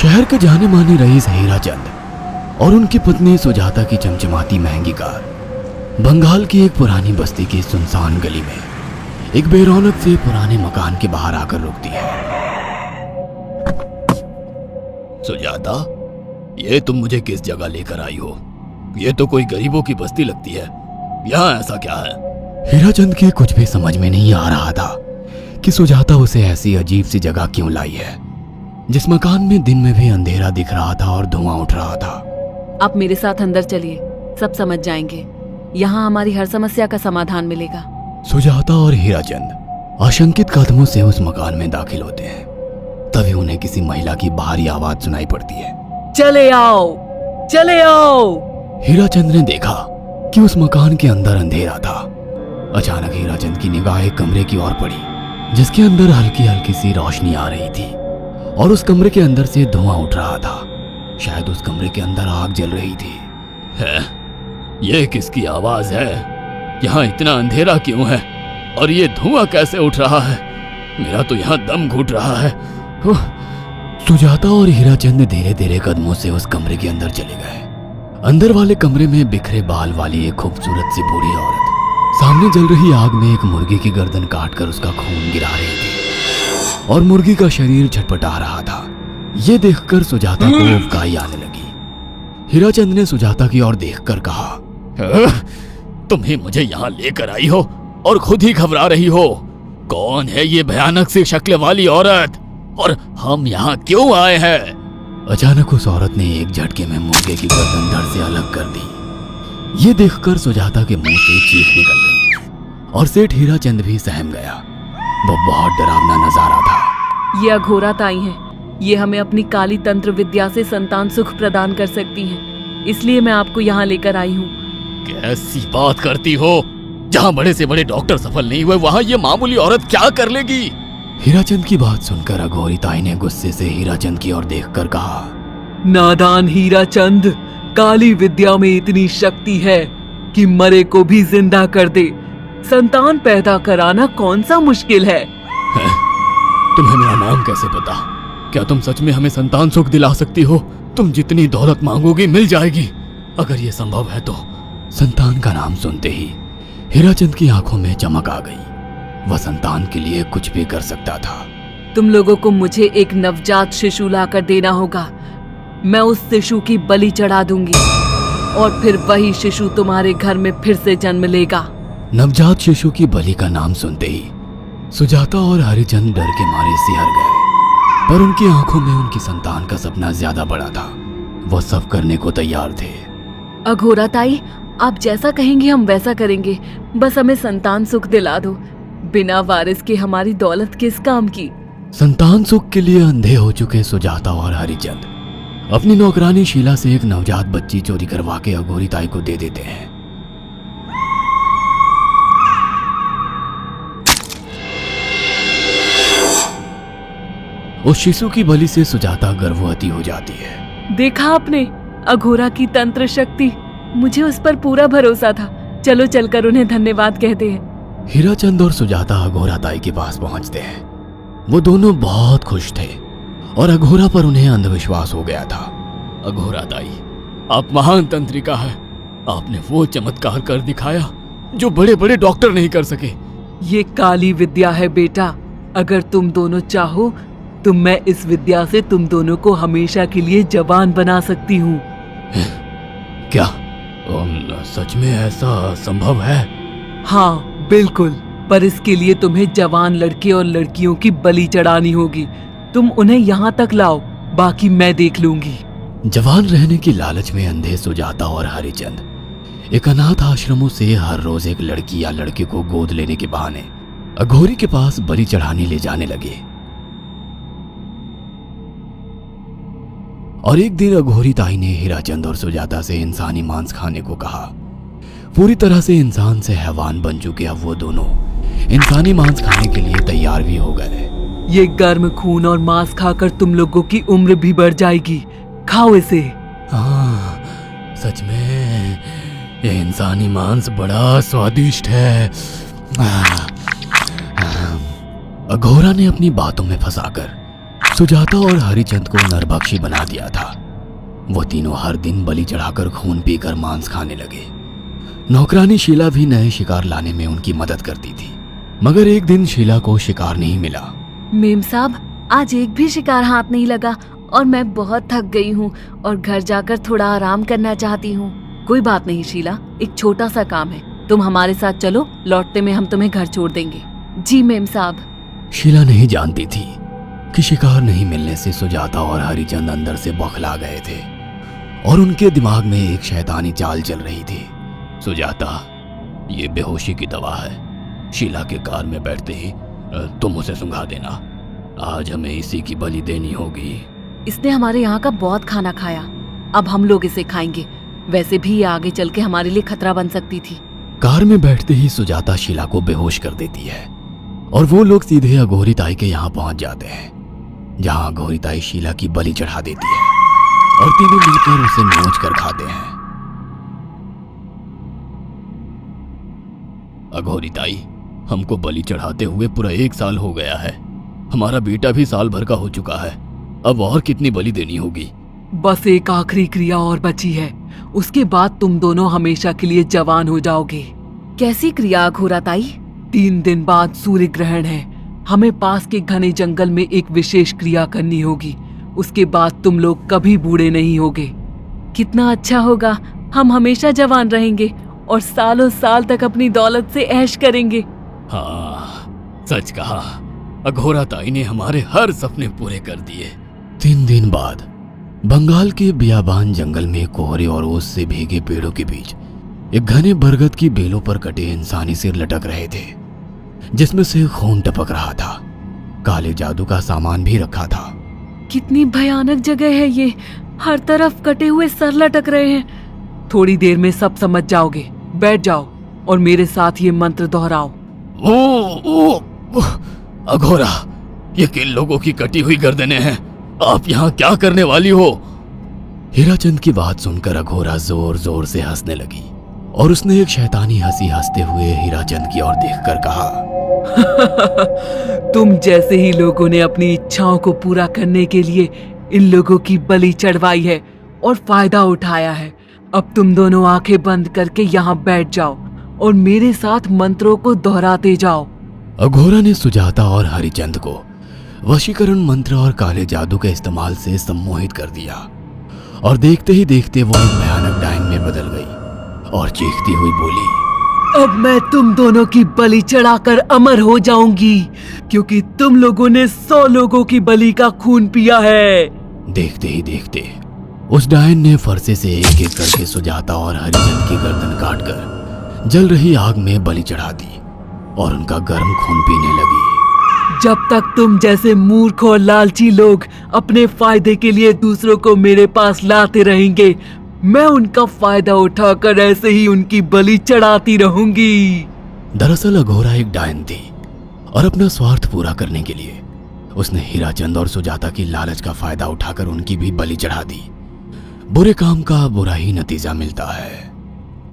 शहर के जाने माने रईस हीराचंद और उनकी पत्नी सुजाता की चमचमाती महंगी कार बंगाल की एक पुरानी बस्ती की सुनसान गली में एक बेरौनक से पुराने मकान के बाहर आकर रुकती है। सुजाता, ये तुम मुझे किस जगह लेकर आई हो? ये तो कोई गरीबों की बस्ती लगती है। यहाँ ऐसा क्या है? हीराचंद के कुछ भी समझ में नहीं आ रहा था कि सुजाता उसे ऐसी अजीब सी जगह क्यों लाई है, जिस मकान में दिन में भी अंधेरा दिख रहा था और धुआं उठ रहा था। आप मेरे साथ अंदर चलिए, सब समझ जाएंगे। यहाँ हमारी हर समस्या का समाधान मिलेगा। सुजाता और हीराचंद आशंकित कदमों से उस मकान में दाखिल होते हैं। तभी उन्हें किसी महिला की बाहरी आवाज सुनाई पड़ती है। चले आओ, चले आओ। हीराचंद ने देखा कि उस मकान के अंदर अंधेरा था। अचानक हीराचंद की निगाह एक कमरे की ओर पड़ी, जिसके अंदर हल्की हल्की सी रोशनी आ रही थी और उस कमरे के अंदर से धुआं उठ रहा था। शायद उस कमरे के अंदर आग जल रही थी। है? ये किसकी आवाज है? यहाँ इतना अंधेरा क्यों है और ये धुआं कैसे उठ रहा है? मेरा तो यहाँ दम घुट रहा है। सुजाता और हीराचंद धीरे धीरे कदमों से उस कमरे के अंदर चले गए। अंदर वाले कमरे में बिखरे बाल वाली एक खूबसूरत सी बूढ़ी औरत सामने जल रही आग में एक मुर्गी की गर्दन काटकर उसका खून गिरा रही थी और मुर्गी का शरीर छटपटा रहा था। ये देखकर सुजाता को उबकाई आने लगी। हीराचंद ने सुजाता की ओर देखकर कहा, तुम ही मुझे यहाँ लेकर आई हो और खुद ही घबरा रही हो। कौन है ये भयानक सी शक्ल वाली औरत और हम यहाँ क्यों आए हैं? अचानक उस औरत ने एक झटके में मुर्गे की गर्दन धड़ से अलग कर दी। ये देखकर सुजाता के मुंह से चीख निकल गई और सेठ हीराचंद भी सहम गया। वो बहुत डरावना नजारा था। ये अघोरा ताई हैं। ये हमें अपनी काली तंत्र विद्या से संतान सुख प्रदान कर सकती हैं। इसलिए मैं आपको यहाँ लेकर आई हूँ। कैसी बात करती हो? जहाँ बड़े से बड़े डॉक्टर सफल नहीं हुए, वहाँ ये मामूली औरत क्या कर लेगी? हीराचंद की बात सुनकर अघोरी ताई ने गुस्से से हीराचंद की ओर देखकर कहा, नादान हीराचंद, काली विद्या में इतनी शक्ति है कि मरे को भी जिंदा कर दे। संतान पैदा कराना कौन सा मुश्किल है? तुम्हें मेरा नाम कैसे पता? क्या तुम सच में हमें संतान सुख दिला सकती हो? तुम जितनी दौलत मांगोगी मिल जाएगी, अगर ये संभव है तो। संतान का नाम सुनते ही हीराचंद की आंखों में चमक आ गई। वह संतान के लिए कुछ भी कर सकता था। तुम लोगों को मुझे एक नवजात शिशु लाकर देना होगा। मैं उस शिशु की बलि चढ़ा दूंगी और फिर वही शिशु तुम्हारे घर में फिर से जन्म लेगा। नवजात शिशु की बलि का नाम सुनते ही सुजाता और हरिचंद डर के मारे सिहर गए, पर उनकी आंखों में उनकी संतान का सपना ज्यादा बड़ा था। वो सब करने को तैयार थे। अघोरा ताई, आप जैसा कहेंगे हम वैसा करेंगे। बस हमें संतान सुख दिला दो। बिना वारिस के हमारी दौलत किस काम की? संतान सुख के लिए अंधे हो चुके सुजाता और हरिचंद अपनी नौकरानी शीला से एक नवजात बच्ची चोरी करवा के अघोरी ताई को दे देते हैं। उस शिशु की बलि से सुजाता गर्भवती हो जाती है। देखा आपने अघोरा की तंत्र शक्ति? मुझे उस पर पूरा भरोसा था। चलो चलकर उन्हें धन्यवाद कहते हैं। हीराचंद और सुजाता अघोरा ताई के पास पहुंचते हैं। वो दोनों बहुत खुश थे और अघोरा पर उन्हें अंधविश्वास हो गया था। अघोरा ताई, आप महान तंत्रिका है। आपने वो चमत्कार कर दिखाया जो बड़े बड़े डॉक्टर नहीं कर सके। ये काली विद्या है बेटा। अगर तुम दोनों चाहो तो मैं इस विद्या से तुम दोनों को हमेशा के लिए जवान बना सकती हूँ। क्या सच में ऐसा संभव है? हाँ बिल्कुल, पर इसके लिए तुम्हें जवान लड़के और लड़कियों की बलि चढ़ानी होगी। तुम उन्हें यहाँ तक लाओ, बाकी मैं देख लूंगी। जवान रहने की लालच में अंधे सुजाता और हरिचंद एक अनाथ आश्रमों से हर रोज एक लड़की या लड़के को गोद लेने के बहाने अघोरी के पास बलि चढ़ाने ले जाने लगे। और एक दिन अघोरी ताई ने हीराचंद और सुजाता से इंसानी मांस खाने को कहा। पूरी तरह से इंसान से हैवान बन चुके अब वो दोनों इंसानी मांस खाने के लिए तैयार भी हो गए। ये गर्म खून और मांस खाकर तुम लोगों की उम्र भी बढ़ जाएगी। खाओ इसे। हाँ, सच में ये इंसानी मांस बड़ा स्वादिष्ट है। अघोरा ने अपनी बातों में फंसाकर सुजाता और हरिचंद को नरभक्षी बना दिया था। वो तीनों हर दिन बलि चढ़ाकर खून पीकर मांस खाने लगे। नौकरानी शीला भी नए शिकार लाने में उनकी मदद करती थी, मगर एक दिन शीला को शिकार नहीं मिला। मेम साहब, आज एक भी शिकार हाथ नहीं लगा और मैं बहुत थक गई हूँ और घर जाकर थोड़ा आराम करना चाहती हूँ। कोई बात नहीं शीला, एक छोटा सा काम है, तुम हमारे साथ चलो, लौटते में हम तुम्हें घर छोड़ देंगे। जी मेम साहब। शीला नहीं जानती थी कि शिकार नहीं मिलने से सुजाता और हरिचंद अंदर से बौखला गए थे और उनके दिमाग में एक शैतानी चाल चल रही थी। सुजाता, ये बेहोशी की दवा है। शीला के कार में बैठते ही तुम उसे सुंघा देना। आज हमें इसी की बलि देनी होगी। इसने हमारे यहाँ का बहुत खाना खाया, अब हम लोग इसे खाएंगे। वैसे भी ये आगे चल के हमारे लिए खतरा बन सकती थी। कार में बैठते ही सुजाता शीला को बेहोश कर देती है और वो लोग सीधे अघोरी ताई के यहाँ पहुंच जाते हैं, जहां अघोरी ताई शीला की बलि चढ़ा देती है और तीनों मिलकर उसे नोच कर खाते हैं। अघोरी ताई, हमको बलि चढ़ाते हुए पूरा 1 साल हो गया है। हमारा बेटा भी साल भर का हो चुका है। अब और कितनी बलि देनी होगी? बस एक आखिरी क्रिया और बची है, उसके बाद तुम दोनों हमेशा के लिए जवान हो जाओगे। कैसी क्रिया अघोरा ताई? 3 दिन बाद सूर्य ग्रहण है। हमें पास के घने जंगल में एक विशेष क्रिया करनी होगी। उसके बाद तुम लोग कभी बूढ़े नहीं होगे। कितना अच्छा होगा, हम हमेशा जवान रहेंगे और सालों साल तक अपनी दौलत से ऐश करेंगे। हाँ, सच कहा। अघोरा ताई ने हमारे हर सपने पूरे कर दिए। 3 दिन बाद बंगाल के बियाबान जंगल में कोहरे और ओस से भीगे पेड़ों के बीच एक घने बरगद की बेलों पर कटे इंसानी सिर लटक रहे थे, जिसमें से खून टपक रहा था। काले जादू का सामान भी रखा था। कितनी भयानक जगह है ये, हर तरफ कटे हुए सर लटक रहे हैं। थोड़ी देर में सब समझ जाओगे। बैठ जाओ और मेरे साथ ये मंत्र दोहराओ। ओ, अघोरा, ये किन लोगों की कटी हुई गर्दनें हैं? आप यहाँ क्या करने वाली हो? हीराचंद की बात सुनकर अघोरा जोर जोर से हंसने लगी और उसने एक शैतानी हंसी हंसते हुए हीराचंद की ओर देखकर कहा, तुम जैसे ही लोगों ने अपनी इच्छाओं को पूरा करने के लिए इन लोगों की बलि चढ़वाई है और फायदा उठाया है। अब तुम दोनों आंखें बंद करके यहाँ बैठ जाओ और मेरे साथ मंत्रों को दोहराते जाओ। अघोरा ने सुजाता और हरिचंद को वशीकरण मंत्र और काले जादू के इस्तेमाल से सम्मोहित कर दिया और देखते ही देखते वो एक भयानक डायन में बदल गई और चीखती हुई बोली, अब मैं तुम दोनों की बलि चढ़ाकर अमर हो जाऊंगी, क्योंकि तुम लोगों ने 100 लोगों की बलि का खून पिया है। देखते ही देखते उस डायन ने फरसे से एक एक करके सुजाता और हरिचंद की गर्दन काटकर जल रही आग में बलि चढ़ा दी और उनका गर्म खून पीने लगी। जब तक तुम जैसे मूर्ख और लालची लोग अपने फायदे के लिए दूसरों को मेरे पास लाते रहेंगे, मैं उनका फायदा उठाकर ऐसे ही उनकी बलि चढ़ाती रहूंगी। दरअसल अघोरा एक डायन थी और अपना स्वार्थ पूरा करने के लिए उसने हीराचंद और सुजाता की लालच का फायदा उठाकर उनकी भी बलि चढ़ा दी। बुरे काम का बुरा ही नतीजा मिलता है।